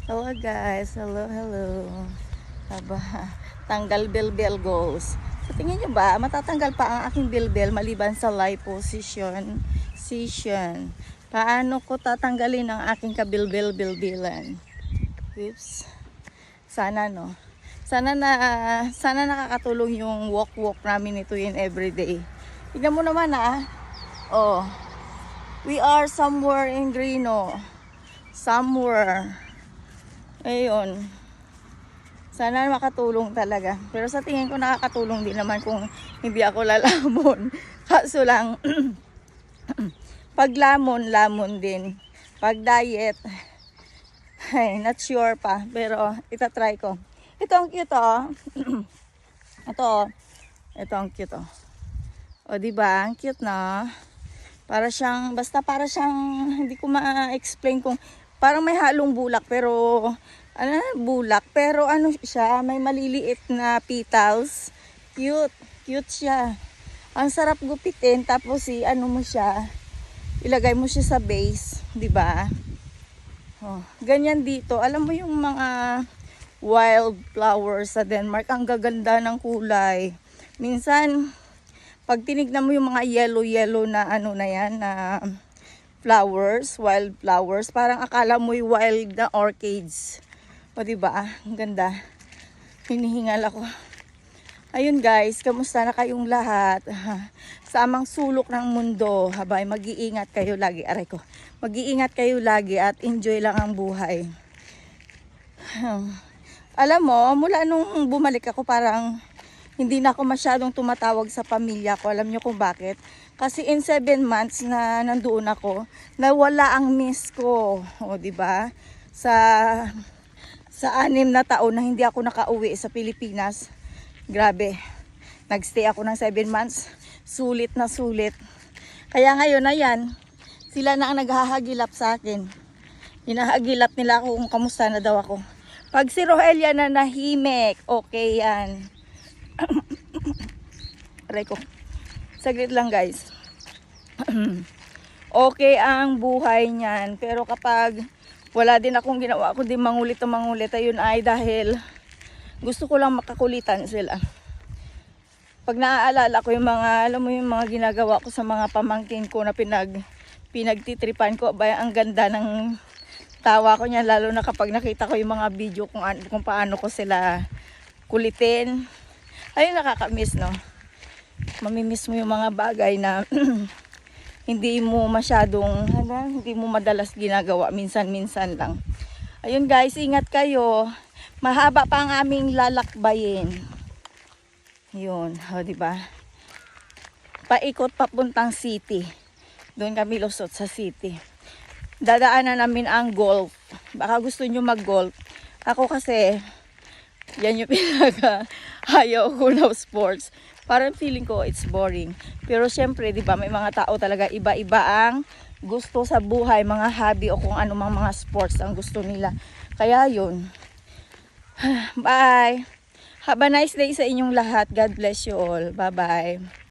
Hello guys, hello. Aba, tanggal bilbil goals. So tingin nyo ba, matatanggal pa ang aking bilbil maliban sa lie position? Paano ko tatanggalin ang aking kabilbil-bilbilan? Oops. Sana no. Sana nakakatulong yung walk namin ito in everyday. Tignan mo naman Oh, we are somewhere in Grino. Somewhere. Ayun. Sana makatulong talaga. Pero sa tingin ko nakakatulong din naman kung hindi ako lalamon. Kaso lang, pag lamon din. Pag diet, ay, not sure pa. Pero itatry ko. Ito ang cute Ito ang cute O diba? Ang cute na. Para siyang, hindi ko ma-explain kung parang may halong bulak pero ano siya, may maliliit na petals. Cute siya. Ang sarap gupitin tapos ilagay mo siya sa base, 'di ba? Oh, ganyan dito. Alam mo yung mga wild flowers sa Denmark, ang gaganda ng kulay. Minsan pag tinignan mo yung mga yellow na na flowers, wild flowers, parang akala mo yung wild na orchids. O diba? Ang ganda. Hinihingal ako. Ayun guys, kamusta na kayong lahat? Sa amang sulok ng mundo, habay, mag-iingat kayo lagi. Aray ko. Mag-iingat kayo lagi at enjoy lang ang buhay. Alam mo, mula nung bumalik ako parang hindi na ako masyadong tumatawag sa pamilya ko. Alam nyo kung bakit? Kasi in 7 months na nandoon ako, nawala ang miss ko. O, diba? Sa 6 na taon na hindi ako nakauwi sa Pilipinas. Grabe. Nagstay ako ng 7 months. Sulit na sulit. Kaya ngayon, ayan, sila na ang naghahagilap sa akin. Hinahagilap nila ako kung kamusta na daw ako. Pag si Rohelia na nahimik, okay yan. Aray ko. Saglit lang guys. Okay ang buhay niyan. Pero kapag wala din akong ginawa, kundi mangulit, ayun ay dahil gusto ko lang makakulitan sila. Pag naaalala ko yung mga, alam mo yung mga ginagawa ko sa mga pamangkin ko na pinagtitripan ko, ba ang ganda ng tawa ko niya, lalo na kapag nakita ko yung mga video kung paano ko sila kulitin. Ayun, nakakamiss, no? Mamimiss mo yung mga bagay na hindi mo madalas ginagawa, minsan-minsan lang. Ayun guys, ingat kayo. Mahaba pa ang aming lalakbayin. Yun, diba? Paikot papuntang city. Doon kami lusot sa city. Dadaanan namin ang golf. Baka gusto nyo mag-golf. Ako kasi, yan yung ayaw ko na sports. Parang feeling ko it's boring. Pero syempre, di ba, may mga tao talaga iba-iba ang gusto sa buhay, mga hobby o kung anumang mga sports ang gusto nila. Kaya yun. Bye! Have a nice day sa inyong lahat. God bless you all. Bye-bye.